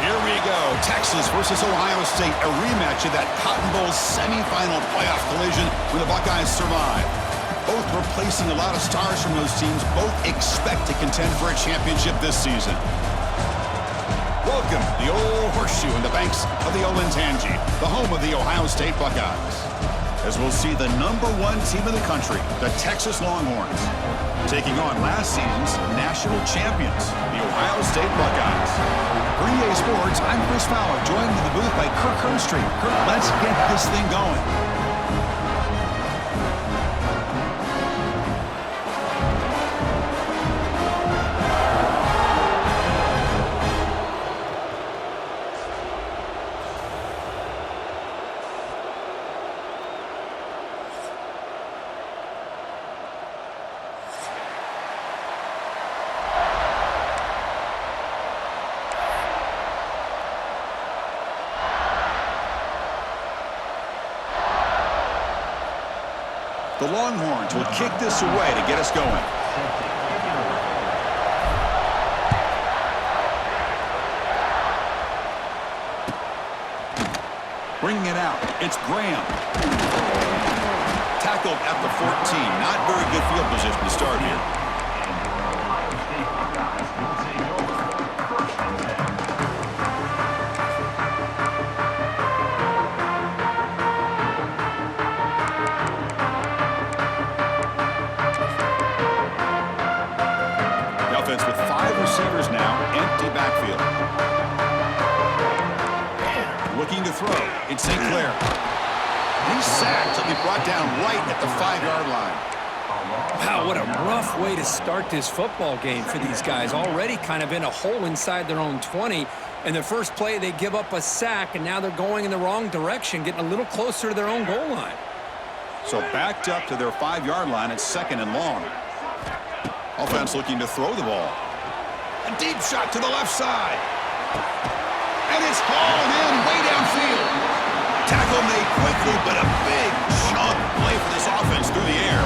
Here we go. Texas versus Ohio State, a rematch of that Cotton Bowl semifinal playoff collision where the Buckeyes survive. Both replacing a lot of stars from those teams. Both expect to contend for a championship this season. Welcome, the old horseshoe in the banks of the Olentangy, the home of the Ohio State Buckeyes. As we'll see the #1 team in the country, the Texas Longhorns, taking on last season's national champions, the Ohio State Buckeyes. For EA Sports, I'm Chris Fowler, joined in the booth by Kirk Herbstreit. Kirk, let's get this thing going. The Longhorns will kick this away to get us going. Bringing it out, it's Graham. Tackled at the 14. Not very good field position to start here. With 5 receivers now, empty backfield. Looking to throw. It's St. Clair. He's sacked. He'll be brought down right at the 5-yard line. Wow, what a rough way to start this football game for these guys. Already kind of in a hole inside their own 20. And the first play, they give up a sack, and now they're going in the wrong direction, getting a little closer to their own goal line. So backed up to their 5-yard line, it's 2nd and long. Offense looking to throw the ball. A deep shot to the left side. And it's hauled in way downfield. Tackle made quickly, but a big chunk play for this offense through the air.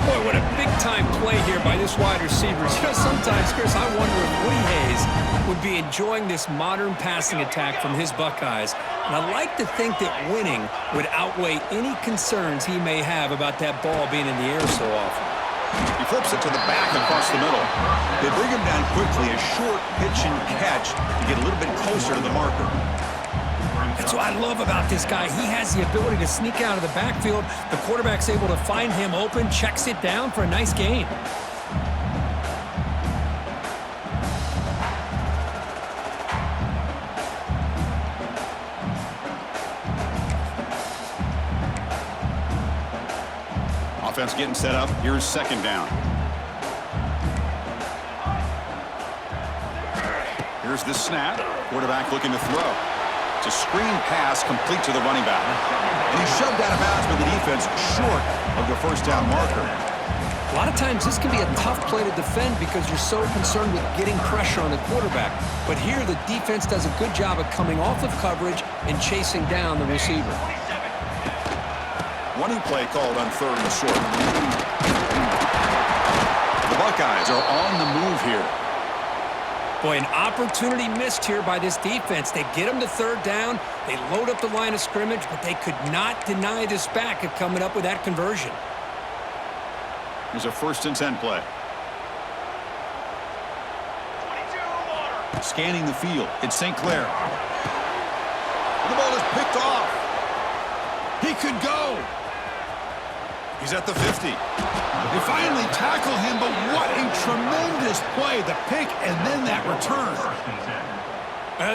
Boy, what a big-time play here by this wide receiver. You know, sometimes, Chris, I wonder if Woody Hayes would be enjoying this modern passing attack from his Buckeyes. And I'd like to think that winning would outweigh any concerns he may have about that ball being in the air so often. He flips it to the back across the middle. They bring him down quickly, a short pitch and catch to get a little bit closer to the marker. That's what I love about this guy. He has the ability to sneak out of the backfield. The quarterback's able to find him open, checks it down for a nice gain. Offense getting set up. Here's 2nd down. Here's the snap. Quarterback looking to throw. It's a screen pass complete to the running back. And he's shoved out of bounds by the defense short of the 1st down marker. A lot of times this can be a tough play to defend because you're so concerned with getting pressure on the quarterback. But here the defense does a good job of coming off of coverage and chasing down the receiver. Running play called on 3rd and short. The Buckeyes are on the move here. Boy, an opportunity missed here by this defense. They get them to 3rd down. They load up the line of scrimmage, but they could not deny this back of coming up with that conversion. Here's a 1st and 10 play. Scanning the field. It's St. Clair. The ball is picked off. He could go. He's at the 50. They finally tackle him, but what a tremendous play. The pick and then that return.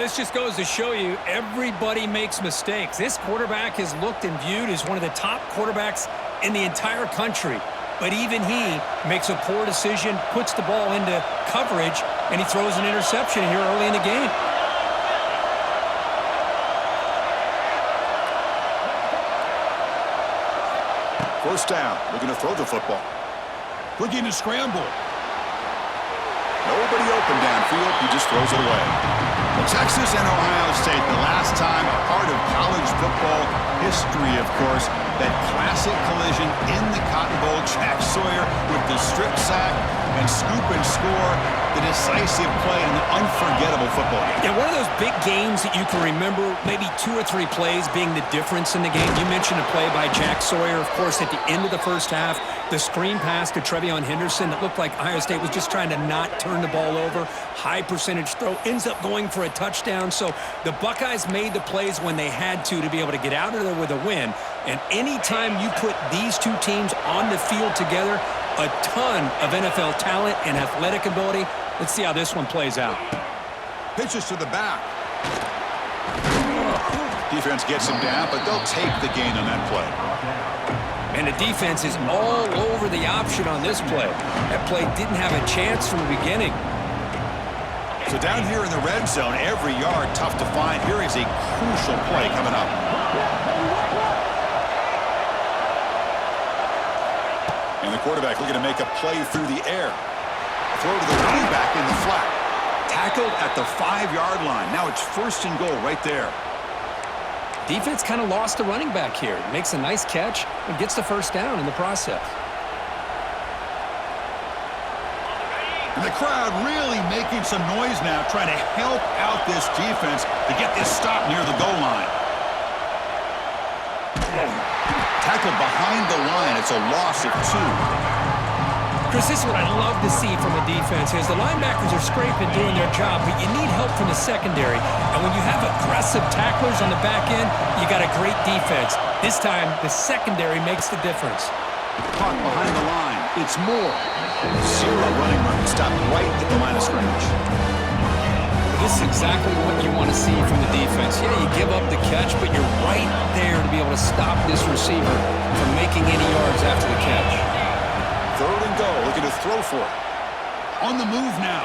This just goes to show you everybody makes mistakes. This quarterback is looked and viewed as one of the top quarterbacks in the entire country. But even he makes a poor decision, puts the ball into coverage, and he throws an interception here early in the game. 1st down, looking to throw the football. Looking to scramble. Nobody open downfield, he just throws it away. Well, Texas and Ohio State, the last time a part of college football history, of course, that classic collision in the Cotton Bowl. Jack Sawyer with the strip sack and scoop and score, the decisive play and the unforgettable football game. Yeah, one of those big games that you can remember, maybe 2 or 3 plays being the difference in the game. You mentioned a play by Jack Sawyer, of course, at the end of the first half. The screen pass to Trevion Henderson that looked like Ohio State was just trying to not turn the ball over. High percentage throw, ends up going for a touchdown. So the Buckeyes made the plays when they had to be able to get out of there with a win. And anytime you put these two teams on the field together, a ton of NFL talent and athletic ability. Let's see how this one plays out. Pitches to the back. Defense gets him down, but they'll take the gain on that play. And the defense is all over the option on this play. That play didn't have a chance from the beginning. So down here in the red zone, every yard tough to find. Here is a crucial play coming up. And the quarterback looking to make a play through the air. Throw to the running back in the flat. Tackled at the 5-yard line. Now it's 1st and goal right there. Defense kind of lost the running back here. Makes a nice catch and gets the first down in the process. And the crowd really making some noise now, trying to help out this defense to get this stop near the goal line. Tackled behind the line. It's a loss of 2. Chris, this is what I love to see from a defense is the linebackers are scraping, doing their job, but you need help from the secondary. And when you have aggressive tacklers on the back end, you got a great defense. This time, the secondary makes the difference. Caught behind the line. It's Moore. 0 running room. Stopped right at the line of scrimmage. This is exactly what you want to see from the defense. Yeah, you give up the catch, but you're right there to be able to stop this receiver from making any yards after the catch. 3rd and goal, looking to throw for it. On the move now.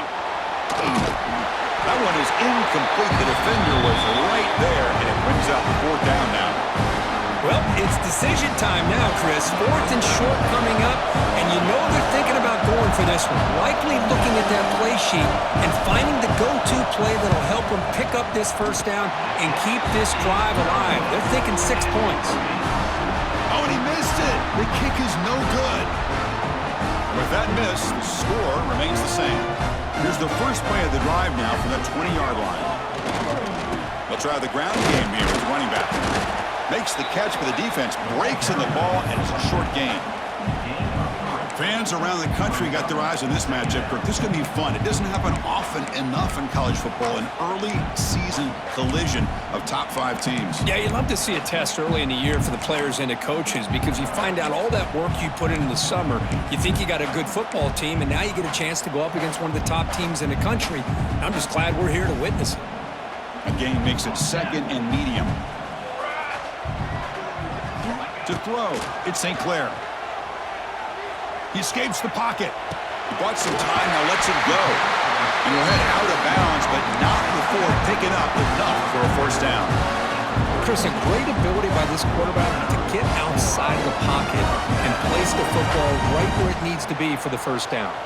That one is incomplete. The defender was right there, and it brings up 4th down now. Well, it's decision time now, Chris. 4th and short coming up, and you know they're thinking about going for this one. Likely looking at that play sheet and finding the go-to play that'll help them pick up this first down and keep this drive alive. They're thinking 6 points. Oh, and he missed it. The kick is no good. With that miss, the score remains the same. Here's the first play of the drive now from the 20-yard line. They'll try the ground game here with the running back. Makes the catch, but the defense breaks in the ball, and it's a short gain. Fans around the country got their eyes on this matchup. Kirk, this is going to be fun. It doesn't happen often enough in college football, an early season collision of top 5 teams. Yeah, you'd love to see a test early in the year for the players and the coaches because you find out all that work you put in the summer. You think you got a good football team, and now you get a chance to go up against one of the top teams in the country. I'm just glad we're here to witness it. A gain makes it 2nd and medium. To throw, it's St. Clair. He escapes the pocket. He bought some time, now lets it go. And he'll head out of bounds, but not before picking up enough for a 1st down. Chris, a great ability by this quarterback to get outside the pocket and place the football right where it needs to be for the 1st down.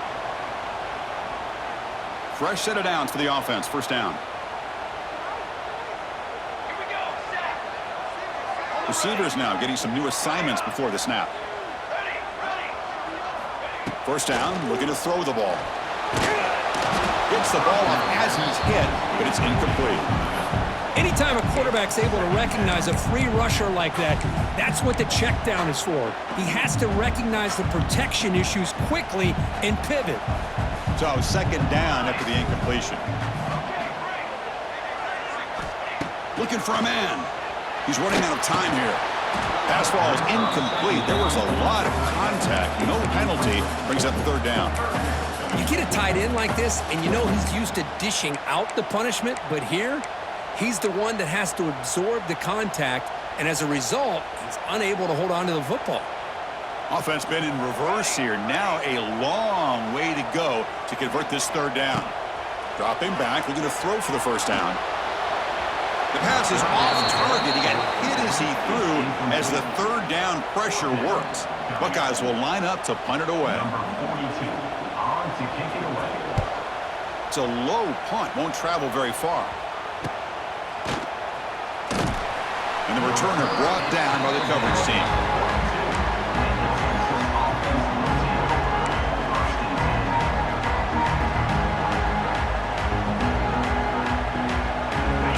Fresh set of downs for the offense, 1st down. Receivers now getting some new assignments before the snap. 1st down, looking to throw the ball. Gets the ball off as he's hit, but it's incomplete. Anytime a quarterback's able to recognize a free rusher like that, that's what the check down is for. He has to recognize the protection issues quickly and pivot. So 2nd down after the incompletion. Looking for a man. He's running out of time here. Pass ball is incomplete. There was a lot of contact. No penalty. Brings up 3rd down. You get a tight end like this, and you know he's used to dishing out the punishment, but here, he's the one that has to absorb the contact, and as a result, he's unable to hold on to the football. Offense been in reverse here. Now a long way to go to convert this 3rd down. Dropping back, looking to throw for the 1st down. The pass is off target. He got hit as he threw as the 3rd down pressure works. Buckeyes will line up to punt it away. It's a low punt. Won't travel very far. And the returner brought down by the coverage team.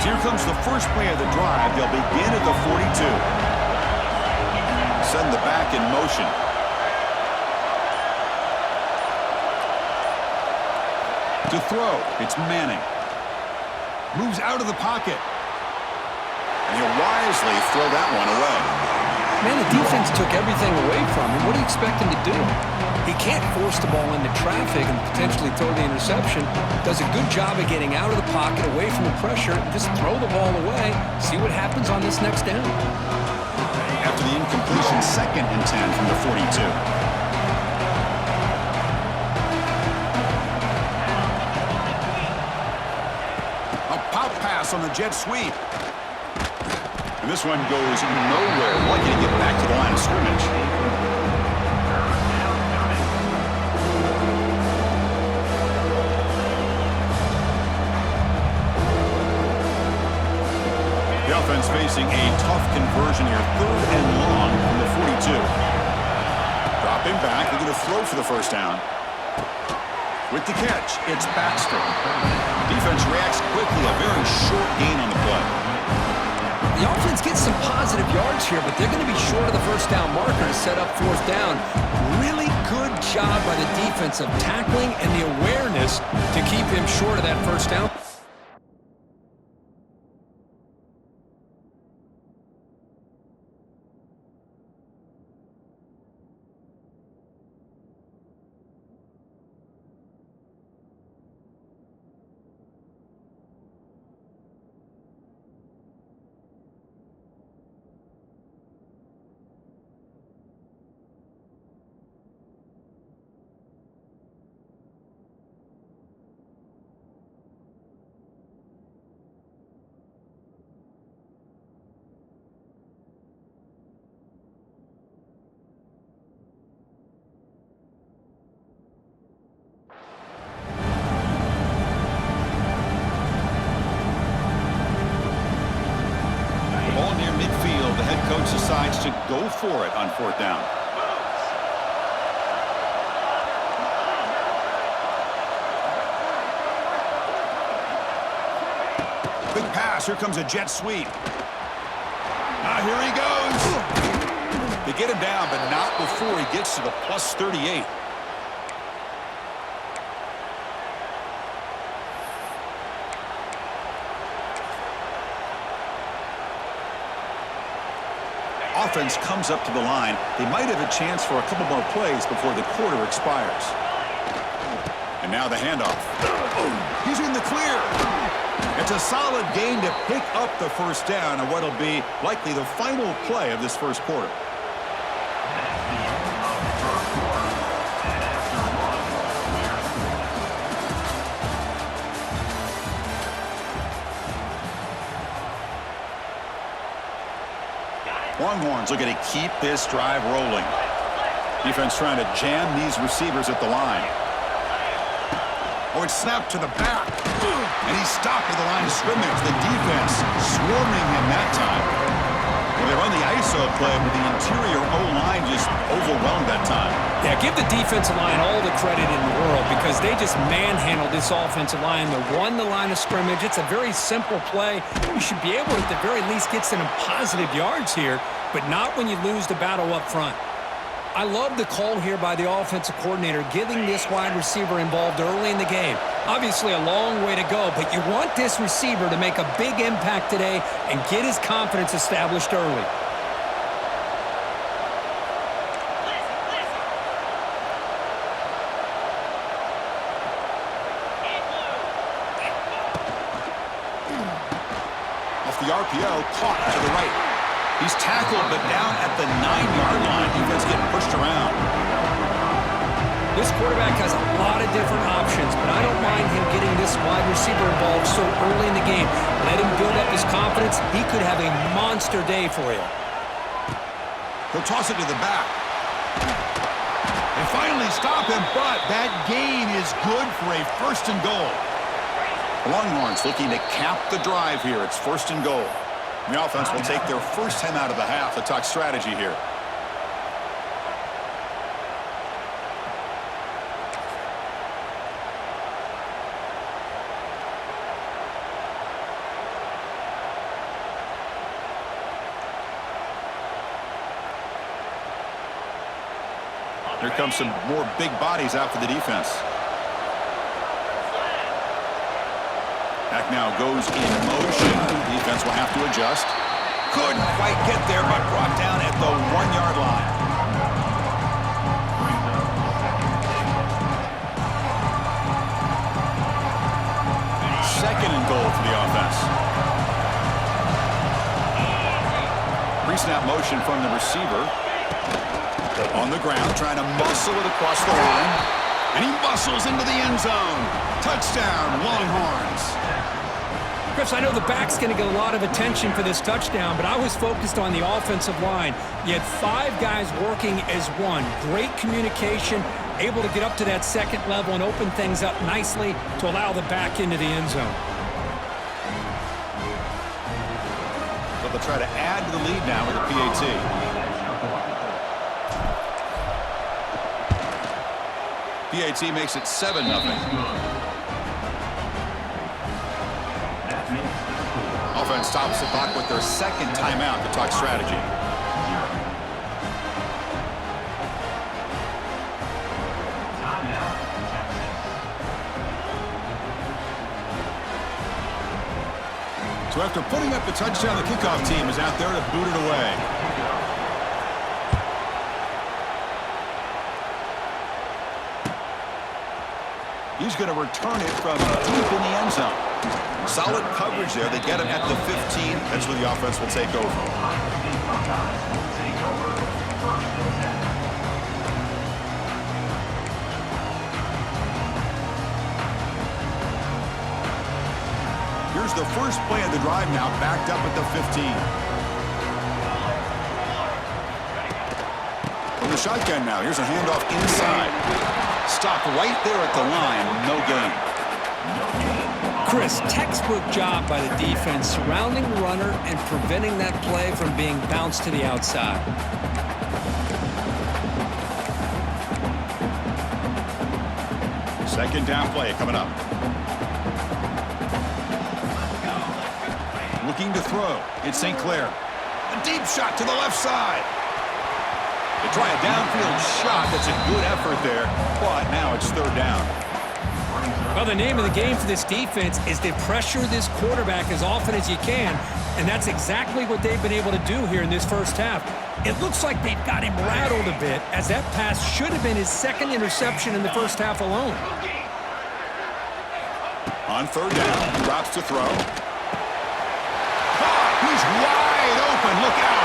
So here comes the first play of the drive. They'll begin at the 42. Send the back in motion. To throw, it's Manning. Moves out of the pocket. And he'll wisely throw that one away. Man, the defense took everything away from him. What do you expect him to do? He can't force the ball into traffic and potentially throw the interception. Does a good job of getting out of the pocket, away from the pressure. Just throw the ball away. See what happens on this next down. After the incompletion, 2nd and 10 from the 42. A pop pass on the jet sweep. And this one goes nowhere. Lucky to get back to the line of scrimmage. The offense facing a tough conversion here. 3rd and long from the 42. Dropping back. They're going to throw for the first down. With the catch, it's Baxter. Defense reacts quickly. A very short gain on the play. The offense gets some positive yards here, but they're going to be short of the first down marker to set up 4th down. Really good job by the defense of tackling and the awareness to keep him short of that first down. Coach decides to go for it on 4th down. Big pass. Here comes a jet sweep. Here he goes. They get him down, but not before he gets to the plus 38. Offense comes up to the line. They might have a chance for a couple more plays before the quarter expires. And now the handoff. He's in the clear. It's a solid gain to pick up the first down on what'll be likely the final play of this first quarter. Longhorns looking to keep this drive rolling. Defense trying to jam these receivers at the line. Oh, it's snapped to the back. And he's stopped at the line of scrimmage. The defense swarming him that time. Well, they run the ISO play, but the interior O-line just overwhelmed that time. Yeah, give the defensive line all the credit in the world because they just manhandled this offensive line. They won the line of scrimmage. It's a very simple play. You should be able to, at the very least, get some positive yards here, but not when you lose the battle up front. I love the call here by the offensive coordinator, getting this wide receiver involved early in the game. Obviously a long way to go, but you want this receiver to make a big impact today and get his confidence established early. Off the RPO, caught to the right. He's tackled, but down at the 9-yard line. Defense getting pushed around. This quarterback has a lot of different options, but I don't mind him getting this wide receiver involved so early in the game. Let him build up his confidence. He could have a monster day for you. He'll toss it to the back. They finally stop him, but that gain is good for a 1st and goal. The Longhorns looking to cap the drive here. It's 1st and goal. The offense will take their first time out of the half to talk strategy here. Here comes some more big bodies out for the defense. Back now goes in motion. Defense will have to adjust. Couldn't quite get there, but brought down at the 1-yard line. Second and goal for the offense. Pre-snap motion from the receiver. On the ground, trying to muscle it across the line. And he muscles into the end zone. Touchdown, Longhorns. Chris, I know the back's going to get a lot of attention for this touchdown, but I was focused on the offensive line. You had 5 guys working as one. Great communication, able to get up to that second level and open things up nicely to allow the back into the end zone. So they'll try to add to the lead now with a PAT. PAT makes it 7-0. Offense stops the clock with their second timeout to talk strategy. So after putting up the touchdown, the kickoff team is out there to boot it away. He's going to return it from deep in the end zone. Solid coverage there. They get him at the 15. That's where the offense will take over. Here's the first play of the drive now, backed up at the 15. From the shotgun now, here's a handoff inside. Stopped right there at the line, no gain. Chris, textbook job by the defense surrounding the runner and preventing that play from being bounced to the outside. Second down play coming up. Looking to throw. It's St. Clair. A deep shot to the left side. They try a downfield shot. That's a good effort there, but now it's third down. Well, the name of the game for this defense is to pressure this quarterback as often as you can, and that's exactly what they've been able to do here in this first half. It looks like they've got him rattled a bit, as that pass should have been his second interception in the first half alone. On third down, he drops to throw. He's wide open. Look out.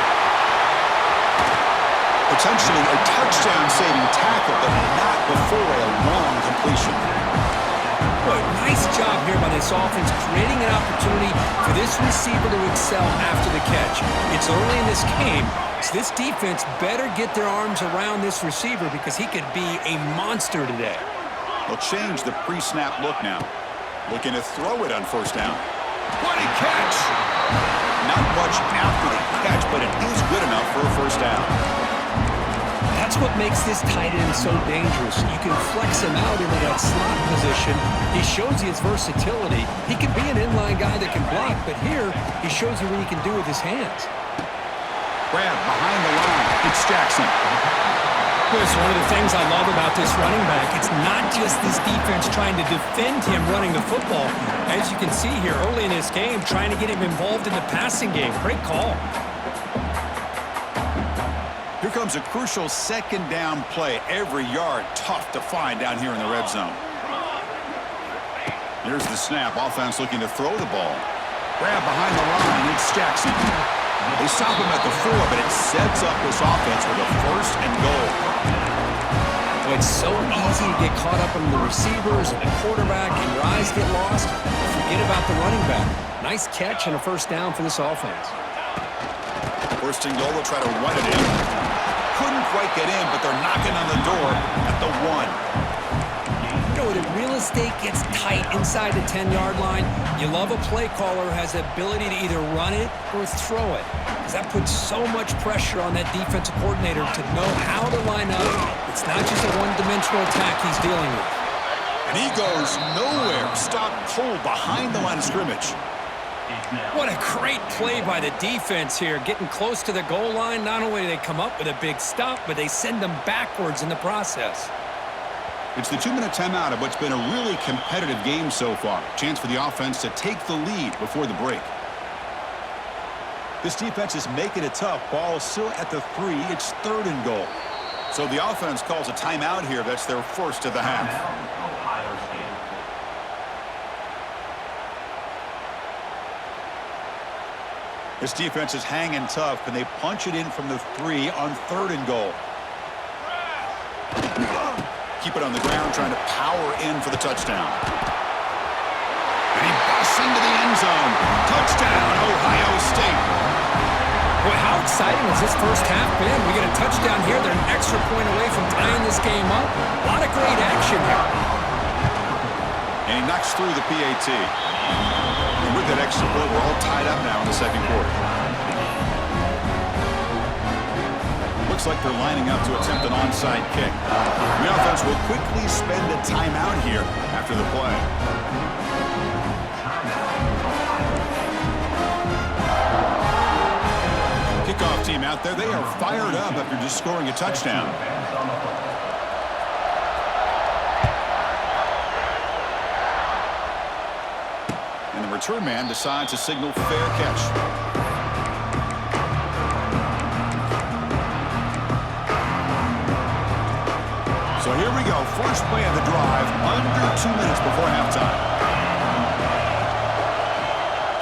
Potentially a touchdown-saving tackle, but not before a long completion. Boy, nice job here by this offense, creating an opportunity for this receiver to excel after the catch. It's early in this game, so this defense better get their arms around this receiver because he could be a monster today. They'll change the pre-snap look now. Looking to throw it on first down. What a catch! Not much after the catch, but it is good enough for a first down. That's what makes this tight end so dangerous. You can flex him out into that slot position. He shows you his versatility. He could be an inline guy that can block, but here he shows you what he can do with his hands. Grab behind the line. It's Jackson. Chris, one of the things I love about this running back, it's not just this defense trying to defend him running the football. As you can see here early in this game, trying to get him involved in the passing game. Great call. Here comes a crucial second down play. Every yard tough to find down here in the red zone. Here's the snap. Offense looking to throw the ball. Grab behind the line. It's Jackson. They stop him at the 4, but it sets up this offense with a first and goal. Well, it's so easy to get caught up in the receivers and the quarterback, and your eyes get lost. Forget about the running back. Nice catch and a first down for this offense. First and goal, they'll try to run it in. Couldn't quite get in, but they're knocking on the door at the 1. You know, the real estate gets tight inside the 10-yard line. You love a play caller who has the ability to either run it or throw it, because that puts so much pressure on that defensive coordinator to know how to line up. It's not just a one-dimensional attack he's dealing with. And he goes nowhere. Stopped cold behind the line of scrimmage. What a great play by the defense here. Getting close to the goal line, not only do they come up with a big stop, but they send them backwards in the process. It's the 2-minute timeout of what's been a really competitive game so far. Chance for the offense to take the lead before the break. This defense is making it tough. Ball still at the 3. It's 3rd and goal. So the offense calls a timeout here. That's their first of the half. This defense is hanging tough. Can they punch it in from the 3 on 3rd and goal? Keep it on the ground, trying to power in for the touchdown. And he busts into the end zone. Touchdown, Ohio State. Boy, how exciting has this first half been? We get a touchdown here. They're an extra point away from tying this game up. A lot of great action here. And he knocks through the PAT. And with that extra point, we're all tied up now in the second quarter. Looks like they're lining up to attempt an onside kick. The offense will quickly spend a timeout here after the play. Kickoff team out there. They are fired up after just scoring a touchdown. And the return man decides to signal fair catch. So here we go. First play of the drive, under 2 minutes before halftime.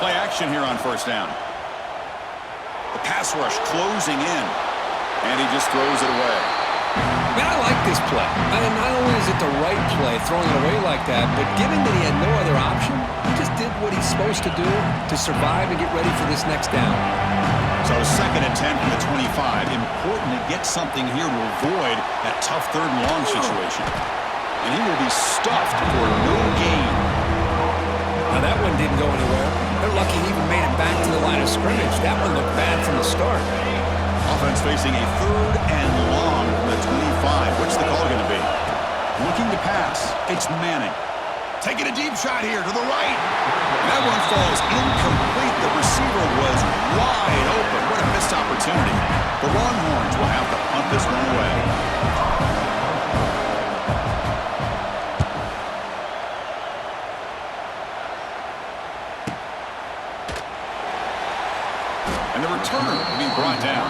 Play action here on first down. The pass rush closing in, and he just throws it away. Man, I like this play. And not only is it the right play, throwing it away like that, but given that he had no other option, he just did what he's supposed to do to survive and get ready for this next down. So 2nd and 10 from the 25. Important to get something here to avoid that tough 3rd and long situation. And he will be stuffed for no gain. Now that one didn't go anywhere. They're lucky he even made it back to the line of scrimmage. That one looked bad from the start. Offense facing a 3rd and long from the 25. What's the call going to be? Looking to pass. It's Manning. Taking a deep shot here to the right. That one falls incomplete. The receiver was wide open. What a missed opportunity. The Longhorns will have to punt this one away. And the return will be brought down.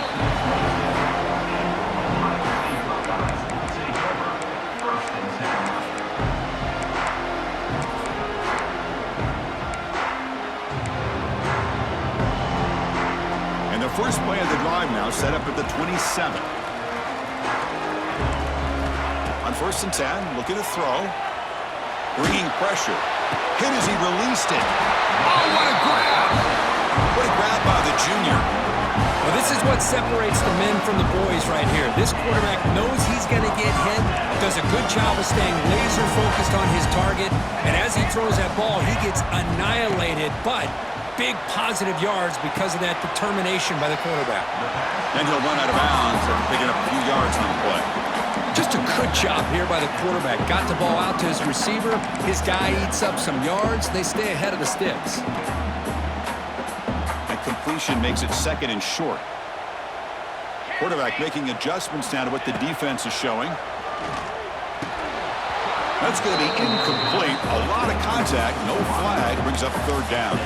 And the first play of the drive now set up at the 27. On 1st and 10, looking to throw. Bringing pressure. Hit as he released it. Oh, what a grab! What a grab by the junior. Well, this is what separates the men from the boys right here. This quarterback knows he's going to get hit, does a good job of staying laser focused on his target, and as he throws that ball, he gets annihilated, but big positive yards because of that determination by the quarterback. Then he'll run out of bounds after picking up a few yards on the play. Just a good job here by the quarterback. Got the ball out to his receiver. His guy eats up some yards. They stay ahead of the sticks. And completion makes it 2nd and short. Quarterback making adjustments now to what the defense is showing. That's going to be incomplete. A lot of contact. No flag. Brings up 3rd down.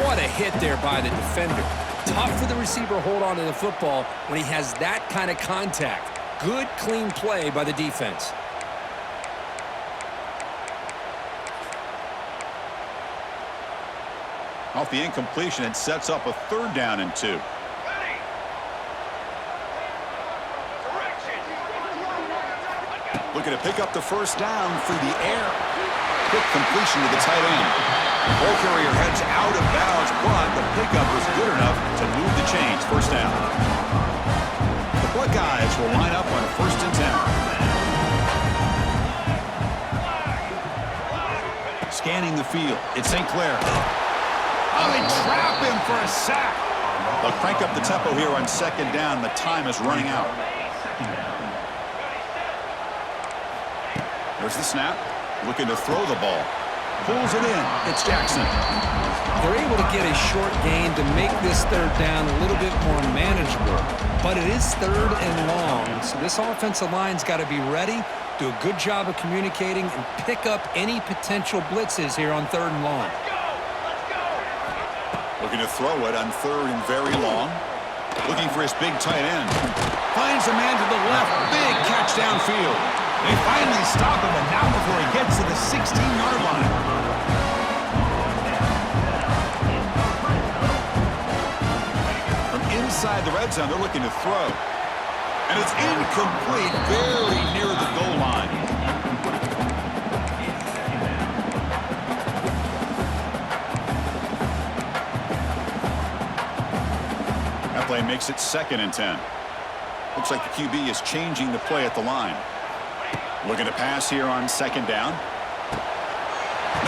What a hit there by the defender. Tough for the receiver to hold on to the football when he has that kind of contact. Good, clean play by the defense. Off the incompletion, it sets up a 3rd down and 2. Looking to pick up the first down through the air. Quick completion to the tight end. Ball carrier heads out of bounds, but the pickup was good enough to move the chains. First down. The Buckeyes will line up on 1st and 10. Scanning the field. It's St. Clair. Oh, they trap him for a sack. They'll crank up the tempo here on 2nd down. The time is running out. There's the snap. Looking to throw the ball. Pulls it in. It's Jackson. They're able able to get a short gain to make this third down a little bit more manageable. But it is third and long, so this offensive line's got to be ready, do a good job of communicating, and pick up any potential blitzes here on third and long. Looking to throw it on third and very long. Looking for his big tight end. Finds a man to the left. Big catch downfield. They finally stop him, and not before he gets to the 16-yard line. From inside the red zone, they're looking to throw. And it's incomplete, very near the goal line. That play makes it 2nd and 10. Looks like the QB is changing the play at the line. Looking to pass here on 2nd down.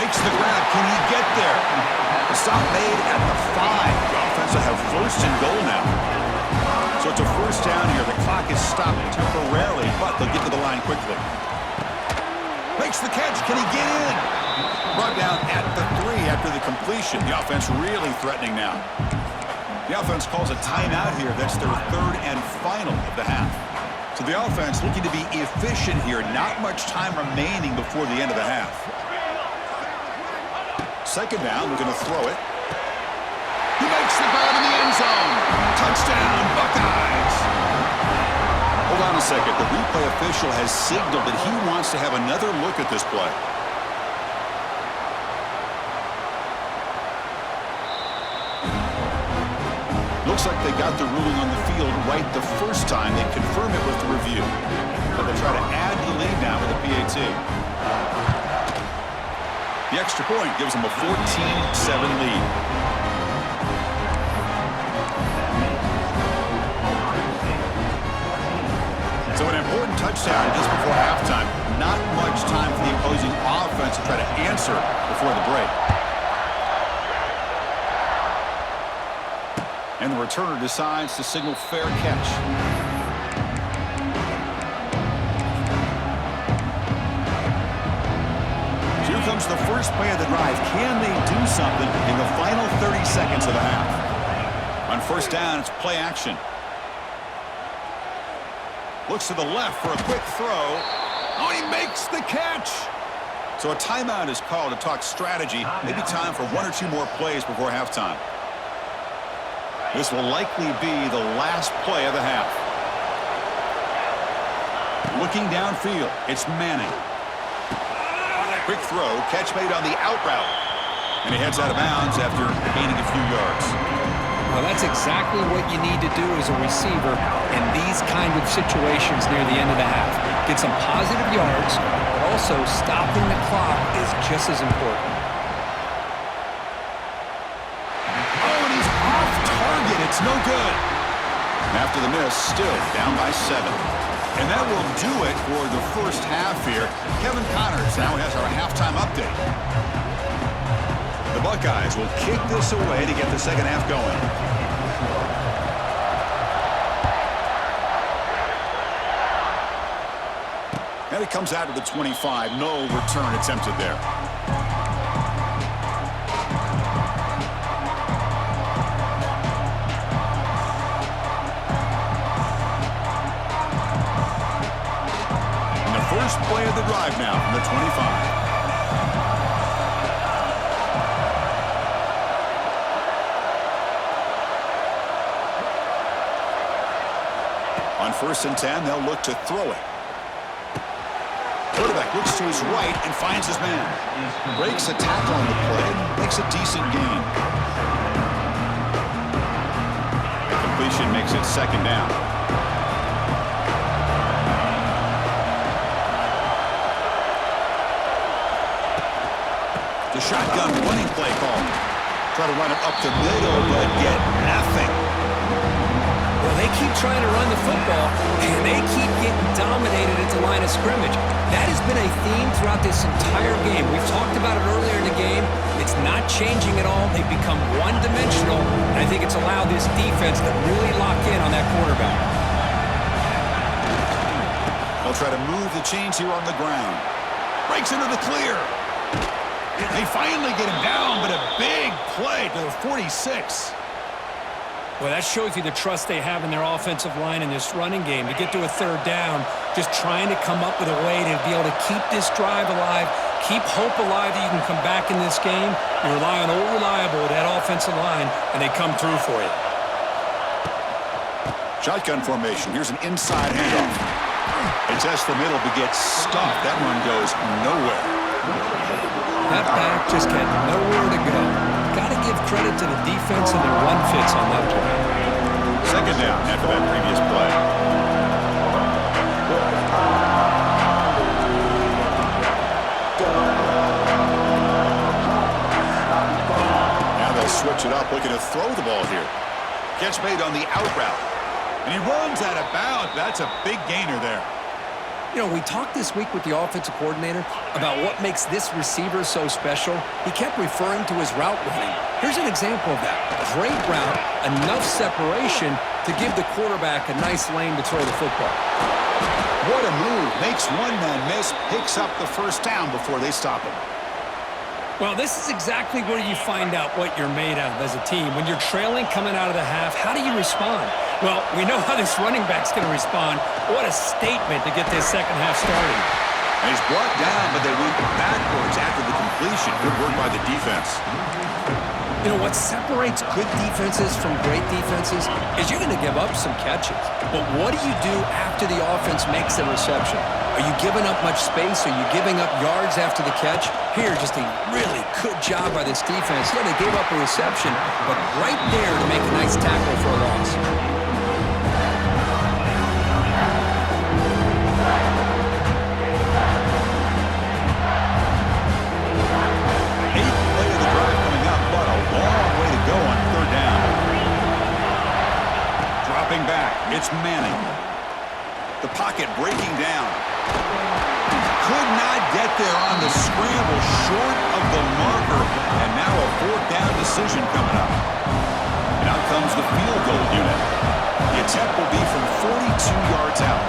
Makes the grab. Can he get there? The stop made at the 5. The offense will have 1st and goal now. So it's a 1st down here. The clock is stopped temporarily, but they'll get to the line quickly. Makes the catch. Can he get in? Brought down at the 3 after the completion. The offense really threatening now. The offense calls a timeout here. That's their 3rd and final of the half. So the offense looking to be efficient here. Not much time remaining before the end of the half. 2nd down. We're going to throw it. He makes the grab in the end zone. Touchdown, Buckeyes. Hold on a second. The replay official has signaled that he wants to have another look at this play. Looks like they got the ruling on the field right the first time. They confirm it with the review. But they'll try to add the lead now with the PAT. The extra point gives them a 14-7 lead. So an important touchdown just before halftime. Not much time for the opposing offense to try to answer before the break. And the returner decides to signal fair catch. So here comes the first play of the drive. Can they do something in the final 30 seconds of the half? On 1st down, it's play action. Looks to the left for a quick throw. Oh, he makes the catch. So a timeout is called to talk strategy. Maybe time for 1 or 2 more plays before halftime. This will likely be the last play of the half. Looking downfield, it's Manning. Quick throw, catch made on the out route. And he heads out of bounds after gaining a few yards. Well, that's exactly what you need to do as a receiver in these kind of situations near the end of the half. Get some positive yards, but also stopping the clock is just as important. It's no good. After the miss, still down by 7. And that will do it for the first half here. Kevin Connors now has our halftime update. The Buckeyes will kick this away to get the second half going. And it comes out to the 25. No return attempted there. First play of the drive now from the 25. On 1st and 10, they'll look to throw it. Quarterback looks to his right and finds his man. Breaks a tackle on the play and makes a decent gain. The completion makes it 2nd down. The shotgun running play call. Try to run it up the middle, but get nothing. Well, they keep trying to run the football, and they keep getting dominated at the line of scrimmage. That has been a theme throughout this entire game. We've talked about it earlier in the game. It's not changing at all. They've become one-dimensional, and I think it's allowed this defense to really lock in on that quarterback. They'll try to move the chains here on the ground. Breaks into the clear. They finally get him down, but a big play to the 46. Well, that shows you the trust they have in their offensive line in this running game. To get to a third down, just trying to come up with a way to be able to keep this drive alive, keep hope alive that you can come back in this game. You rely on old reliable with that offensive line, and they come through for you. Shotgun formation. Here's an inside handoff. They test the middle, but gets stuffed. That one goes nowhere. That back just had nowhere to go. Got to give credit to the defense and their run fits on that play. Second down after that previous play. Now they'll switch it up, looking to throw the ball here. Catch made on the out route. And he runs out of bounds. That's a big gainer there. You know, we talked this week with the offensive coordinator about what makes this receiver so special. He kept referring to his route running. Here's an example of that. Great route, enough separation to give the quarterback a nice lane to throw the football. What a move. Makes one man miss, picks up the first down before they stop him. Well, this is exactly where you find out what you're made of as a team. When you're trailing coming out of the half, how do you respond? Well, we know how this running back's going to respond. What a statement to get this second half started. And he's brought down, but they went backwards after the completion. Good work by the defense. You know, what separates good defenses from great defenses is you're going to give up some catches. But what do you do after the offense makes the reception? Are you giving up much space? Are you giving up yards after the catch? Here, just a really good job by this defense. Yeah, they gave up a reception, but right there to make a nice tackle for a loss. It's Manning. The pocket breaking down. Could not get there on the scramble, short of the marker. And now a fourth down decision coming up. And out comes the field goal unit. The attempt will be from 42 yards out.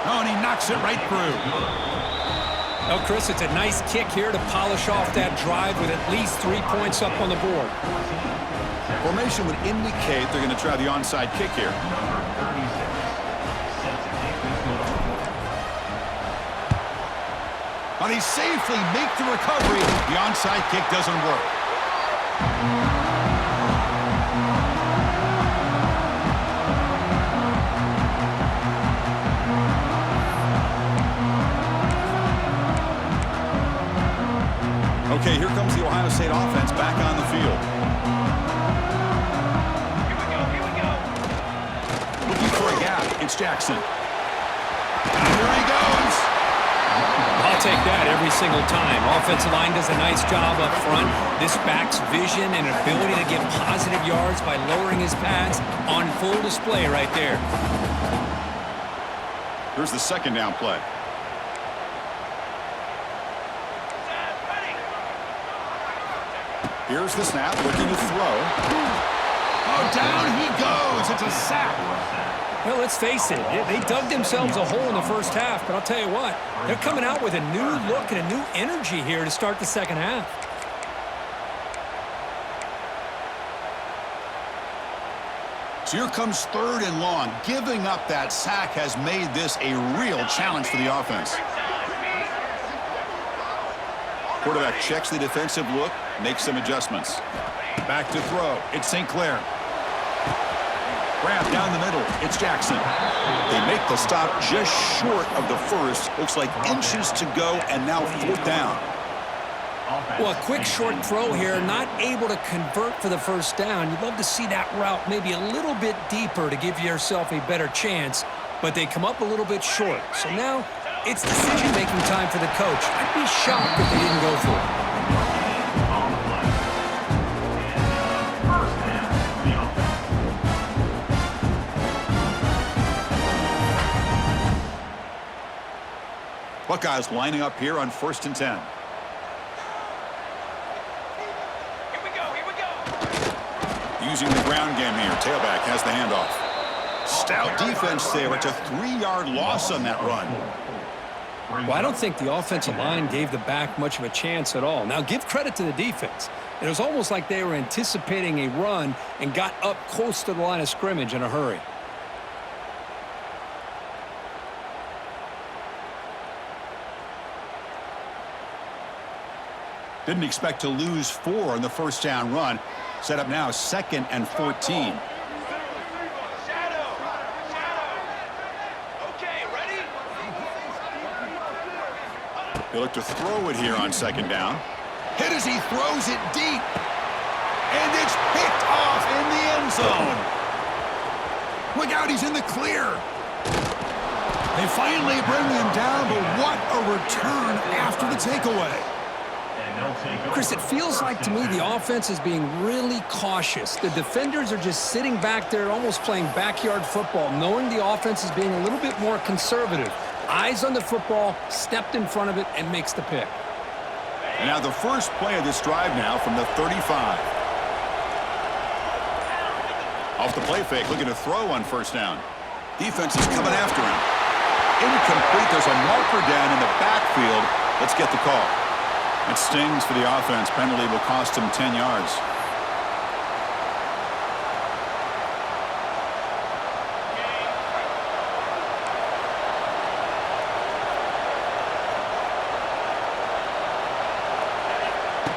Oh, and he knocks it right through. Well, Chris, it's a nice kick here to polish off that drive with at least 3 points up on the board. Formation would indicate they're going to try the onside kick here. But he safely makes the recovery. The onside kick doesn't work. Okay, here comes the Ohio State offense back on the field. Here we go. Looking for a gap. It's Jackson. Here he goes. I'll take that every single time. Offensive line does a nice job up front. This back's vision and ability to get positive yards by lowering his pads on full display right there. Here's the second down play. Here's the snap, looking to throw. Oh, down he goes. It's a sack. Well, let's face it. They dug themselves a hole in the first half, but I'll tell you what, they're coming out with a new look and a new energy here to start the second half. So here comes third and long. Giving up that sack has made this a real challenge for the offense. Quarterback checks the defensive look, makes some adjustments. Back to throw. It's St. Clair. Grab down the middle. It's Jackson. They make the stop just short of the first. Looks like inches to go, and now fourth down. Well, a quick short throw here, not able to convert for the first down. You'd love to see that route maybe a little bit deeper to give yourself a better chance, but they come up a little bit short. So now it's decision-making time for the coach. I'd be shocked if they didn't go for it. Buckeyes lining up here on 1st and 10. using the ground game here. Tailback has the handoff. Stout defense there. It's a 3-yard loss on that run. Well, I don't think the offensive line gave the back much of a chance at all. Now, give credit to the defense. It was almost like they were anticipating a run and got up close to the line of scrimmage in a hurry. Didn't expect to lose 4 on the first down run. Set up now 2nd and 14. He'll look to throw it here on 2nd down. Hit as he throws it deep. And it's picked off in the end zone. Look out, he's in the clear. They finally bring him down, but what a return after the takeaway. Chris, it feels like to me the offense is being really cautious. The defenders are just sitting back there almost playing backyard football, knowing the offense is being a little bit more conservative. Eyes on the football, stepped in front of it, and makes the pick. And now the first play of this drive now from the 35. Off the play fake, looking to throw on first down. Defense is coming after him. Incomplete. There's a marker down in the backfield. Let's get the call. It stings for the offense. Penalty will cost him 10 yards.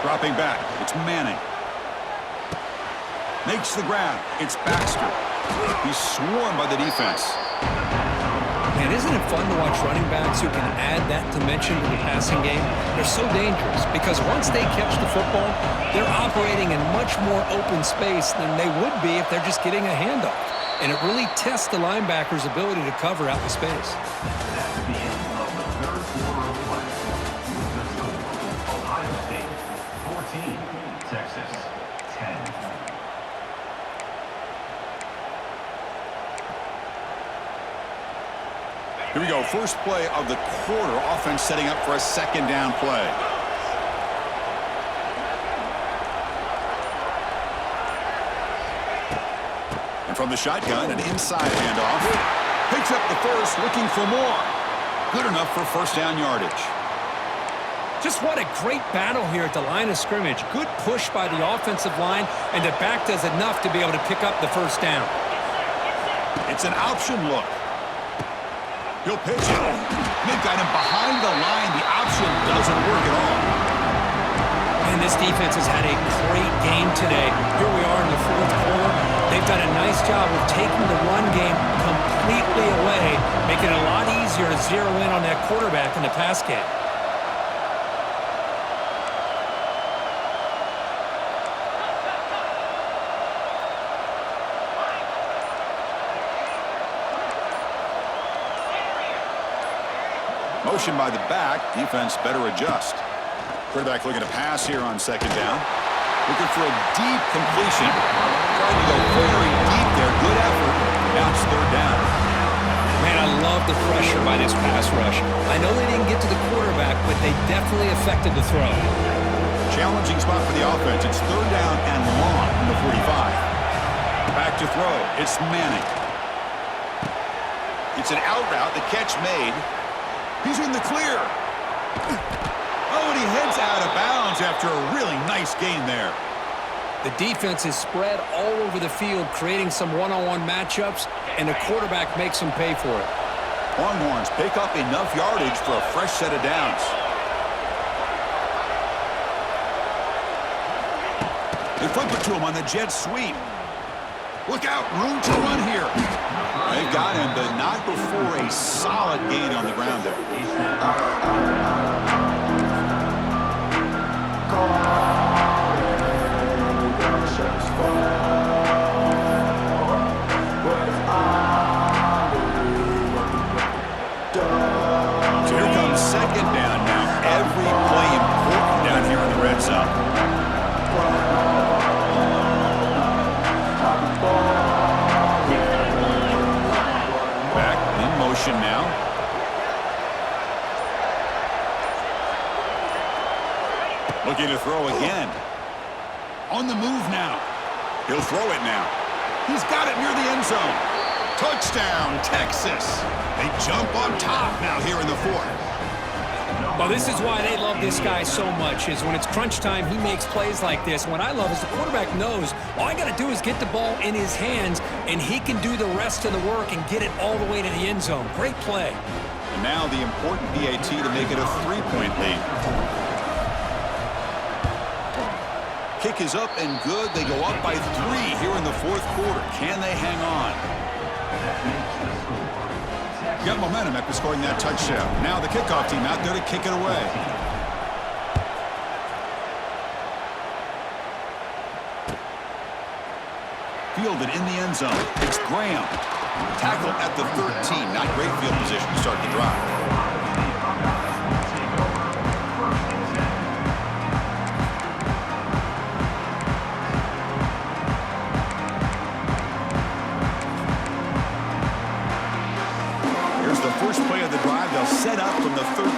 Dropping back. It's Manning. Makes the grab. It's Baxter. He's swarmed by the defense. And isn't it fun to watch running backs who can add that dimension to the passing game? They're so dangerous because once they catch the football, they're operating in much more open space than they would be if they're just getting a handoff. And it really tests the linebacker's ability to cover out the space. That's the end of the third quarter of play. Ohio State 14, Texas 10. Here we go. First play of the quarter. Offense setting up for a 2nd down play. And from the shotgun, an inside handoff. Picks up the first, looking for more. Good enough for first down yardage. Just what a great battle here at the line of scrimmage. Good push by the offensive line, and the back does enough to be able to pick up the first down. It's an option look. He'll pitch it. They've got him behind the line. The option doesn't work at all. And this defense has had a great game today. Here we are in the fourth quarter. They've done a nice job of taking the run game completely away, making it a lot easier to zero in on that quarterback in the pass game. Motion by the back. Defense better adjust. Quarterback looking to pass here on 2nd down. Looking for a deep completion. Trying to go very deep there. Good effort. Now it's 3rd down. Man, I love the pressure by this pass rush. I know they didn't get to the quarterback, but they definitely affected the throw. Challenging spot for the offense. It's 3rd down and long from the 45. Back to throw. It's Manning. It's an out route. The catch made. He's in the clear. Oh, and he heads out of bounds after a really nice gain there. The defense is spread all over the field, creating some one-on-one matchups, and the quarterback makes them pay for it. Longhorns pick up enough yardage for a fresh set of downs. They flip it to him on the jet sweep. Look out, room to run here. They've got him, but not before a solid gain on the ground there. So here comes 2nd down now. Every play important down here in the red zone. Now. Looking to throw again. On the move now. He'll throw it now. He's got it near the end zone. Touchdown, Texas. They jump on top now here in the fourth. Well, this is why they love this guy so much, is when it's crunch time, he makes plays like this. What I love is the quarterback knows all I got to do is get the ball in his hands, and he can do the rest of the work and get it all the way to the end zone. Great play. And now the important PAT to make it a 3-point lead. Kick is up and good. They go up by 3 here in the fourth quarter. Can they hang on? Got momentum after scoring that touchdown. Now the kickoff team out there to kick it away. Fielded in the end zone. It's Graham. Tackle at the 13. Not great field position to start the drive. First play of the drive, they'll set up from the 13.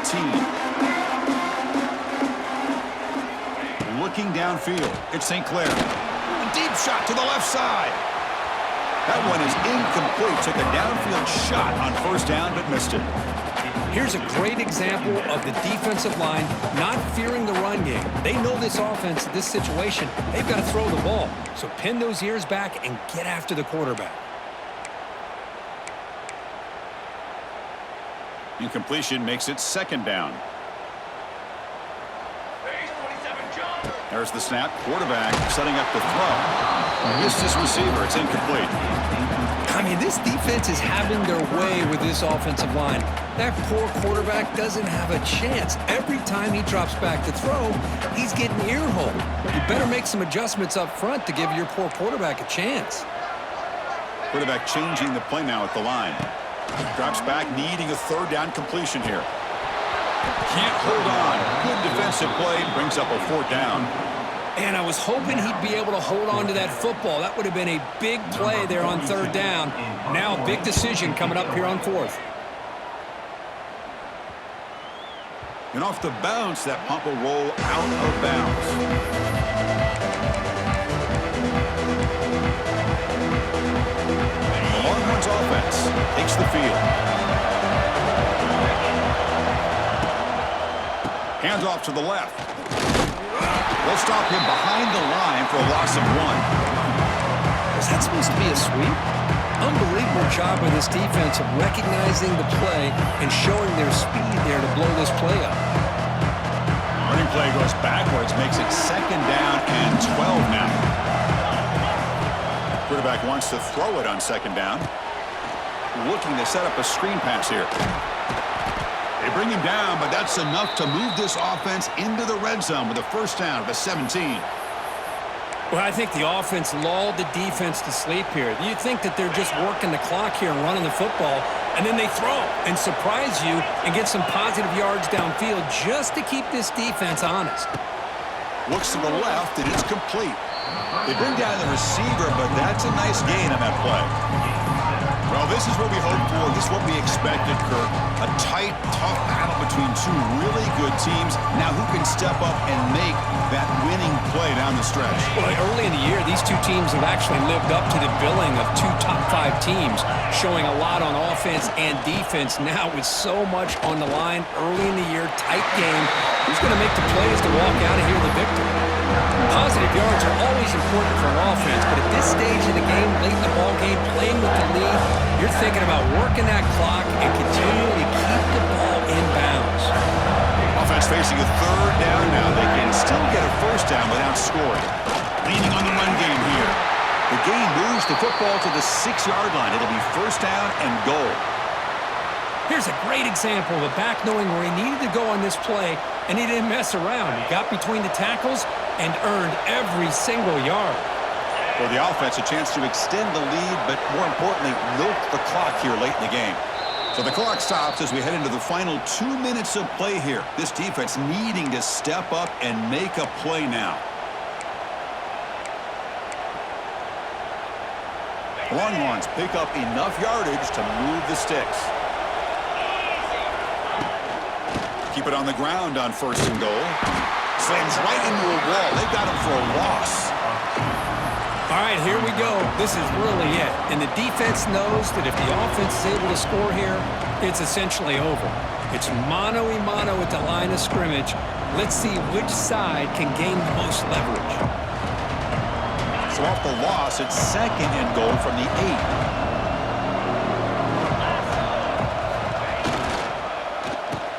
Looking downfield, it's St. Clair. A deep shot to the left side. That one is incomplete. Took a downfield shot on first down, but missed it. Here's a great example of the defensive line not fearing the run game. They know this offense, this situation, they've got to throw the ball. So pin those ears back and get after the quarterback. Incompletion makes it second down. There's the snap. Quarterback setting up the throw. Missed his receiver. It's incomplete. I mean, this defense is having their way with this offensive line. That poor quarterback doesn't have a chance. Every time he drops back to throw, he's getting ear-holed. You better make some adjustments up front to give your poor quarterback a chance. Quarterback changing the play now at the line. Drops back, needing a third down completion here. Can't hold on. Good defensive play, brings up a fourth down. And I was hoping he'd be able to hold on to that football. That would have been a big play there on third down. Now a big decision coming up here on fourth. And off the bounce, that pump will roll out of bounds. Longhorns offense takes the field. Hands off to the left. They'll stop him behind the line for a loss of 1. Was that supposed to be a sweep? Unbelievable job by this defense of recognizing the play and showing their speed there to blow this play up. Running play goes backwards, makes it second down and 12 now. Quarterback wants to throw it on second down. Looking to set up a screen pass here. They bring him down, but that's enough to move this offense into the red zone with a first down at the 17. Well, I think the offense lulled the defense to sleep here. You think that they're just working the clock here and running the football, and then they throw and surprise you and get some positive yards downfield just to keep this defense honest. Looks to the left, and it's complete. They bring down the receiver, but that's a nice gain on that play. Well, this is what we hoped for. This is what we expected, Kirk. A tight, tough battle between two really good teams. Now who can step up and make that winning play down the stretch? Well, early in the year, these two teams have actually lived up to the billing of 2 top 5 teams, showing a lot on offense and defense. Now with so much on the line early in the year, tight game, who's going to make the plays to walk out of here the victor? Positive yards are always important for an offense, but at this stage of the game, late in the ball game, playing with the lead, you're thinking about working that clock and continuing to keep the ball in bounds. Offense facing a third down now. They can still get a first down without scoring. Leaning on the run game here. The game moves the football to the 6-yard line. It'll be first down and goal. Here's a great example of a back knowing where he needed to go on this play, and he didn't mess around. He got between the tackles and earned every single yard. For the offense, a chance to extend the lead, but more importantly, milk the clock here late in the game. So the clock stops as we head into the final 2 minutes of play here. This defense needing to step up and make a play now. Longhorns pick up enough yardage to move the sticks. Keep it on the ground on first and goal. Slams right into a wall. They've got him for a loss. All right, here we go. This is really it. And the defense knows that if the offense is able to score here, it's essentially over. It's mano-a-mano at the line of scrimmage. Let's see which side can gain the most leverage. So off the loss, it's 2nd and goal from the 8.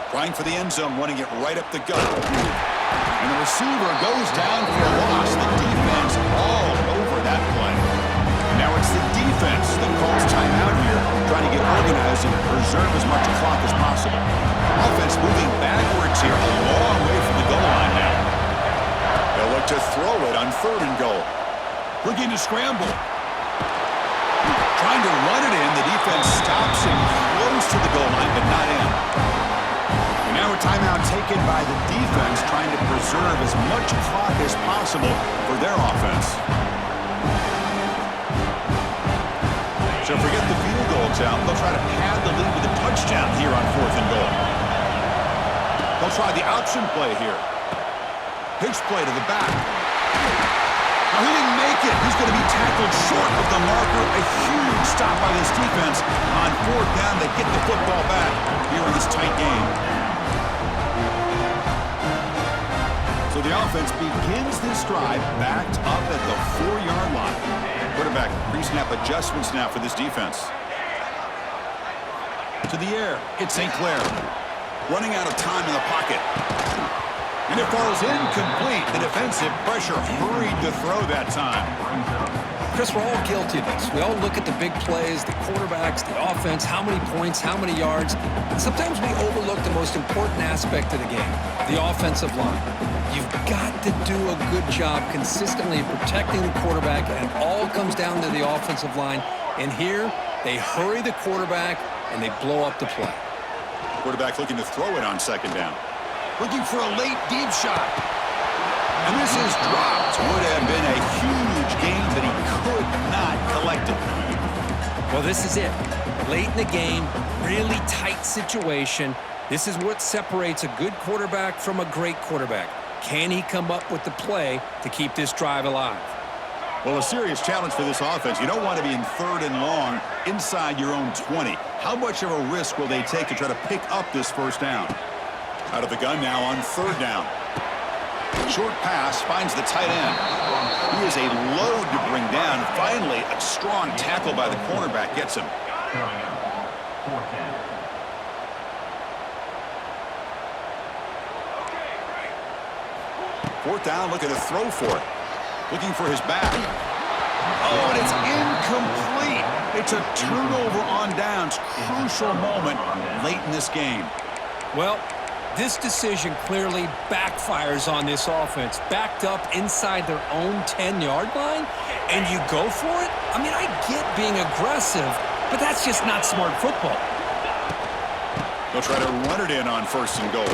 Trying for the end zone, running it right up the gut. And the receiver goes down for a loss. The defense all over that play. And now it's the defense that calls timeout here, trying to get organized and preserve as much clock as possible. Offense moving backwards here, a long way from the goal line now. They'll look to throw it on 3rd and goal. Looking to scramble. Trying to run it in. The defense stops him close to the goal line, but not in. And now a timeout taken by the defense, trying to preserve as much clock as possible for their offense. So forget the field goal attempt. They'll try to pad the lead with a touchdown here on 4th and goal. They'll try the option play here. Pitch play to the back. Now he didn't make it. He's going to be tackled short of the marker. A huge stop by this defense on 4th down. They get the football back here in this tight game. So the offense begins this drive backed up at the 4-yard line. Quarterback pre-snap adjustments now for this defense. To the air, it's St. Clair. Running out of time in the pocket. And it falls incomplete. The defensive pressure hurried to throw that time. Chris, we're all guilty of this. We all look at the big plays, the quarterbacks, the offense, how many points, how many yards. And sometimes we overlook the most important aspect of the game, the offensive line. You've got to do a good job consistently protecting the quarterback, and it all comes down to the offensive line. And here, they hurry the quarterback, and they blow up the play. Quarterback looking to throw it on 2nd down. Looking for a late deep shot. And this is dropped. Would have been a huge gain, but he could not collect it. Well, this is it. Late in the game, really tight situation. This is what separates a good quarterback from a great quarterback. Can he come up with the play to keep this drive alive? Well, a serious challenge for this offense. You don't want to be in 3rd and long inside your own 20. How much of a risk will they take to try to pick up this 1st down? Out of the gun now on 3rd down. Short pass finds the tight end. He is a load to bring down. Finally, a strong tackle by the cornerback gets him. 4th down. Fourth down, looking to throw for it. Looking for his back. Oh, and it's incomplete. It's a turnover on downs. Crucial moment late in this game. Well, this decision clearly backfires on this offense. Backed up inside their own 10-yard line, and you go for it? I mean, I get being aggressive, but that's just not smart football. They'll try to run it in on 1st and goal.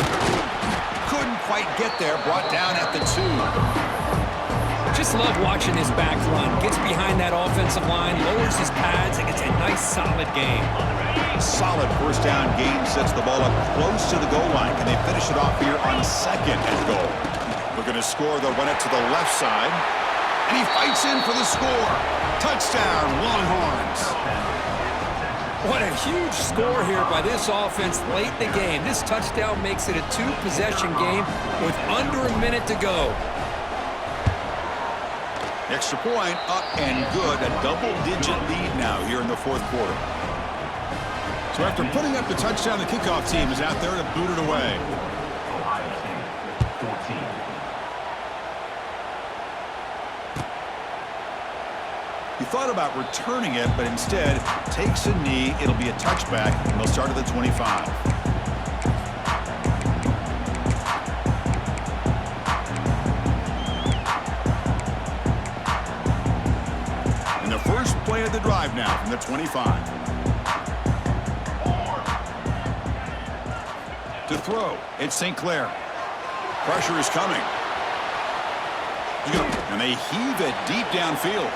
Couldn't quite get there. Brought down at the 2. Just love watching this back run. Gets behind that offensive line, lowers his pads, and gets a nice, solid game. Solid 1st down gain, sets the ball up close to the goal line. Can they finish it off here on 2nd and goal? Looking to score, they'll run it to the left side. And he fights in for the score. Touchdown, Longhorns. What a huge score here by this offense late in the game. This touchdown makes it a 2-possession game with under a minute to go. Extra point, up and good. A double-digit lead now here in the 4th quarter. So after putting up the touchdown, the kickoff team is out there to boot it away. Ohio State, 14. He thought about returning it, but instead takes a knee. It'll be a touchback, and they'll start at the 25. And the first play of the drive now from the 25. To throw, it's St. Clair. Pressure is coming. And they heave it deep downfield.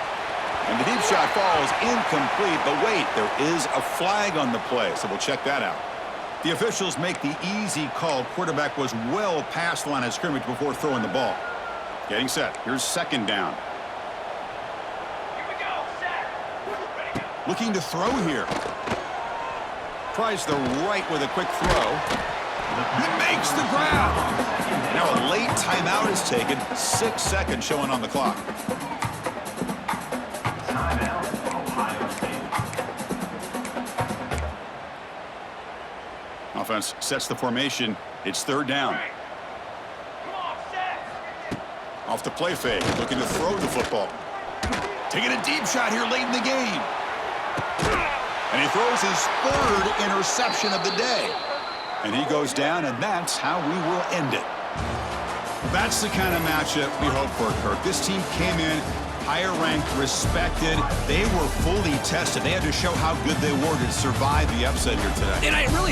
And the deep shot falls incomplete, but wait, there is a flag on the play, so we'll check that out. The officials make the easy call. Quarterback was well past the line of scrimmage before throwing the ball. Getting set. Here's 2nd down. Looking to throw here. Tries the right with a quick throw. He makes the grab. Now a late timeout is taken. 6 seconds showing on the clock. Timeout, Ohio State. Offense sets the formation. It's third down. Off the play fake, looking to throw the football. Taking a deep shot here late in the game. And he throws his third interception of the day. And he goes down, and that's how we will end it. That's the kind of matchup we hope for, Kirk. This team came in higher ranked, respected. They were fully tested. They had to show how good they were to survive the upset here today. And I really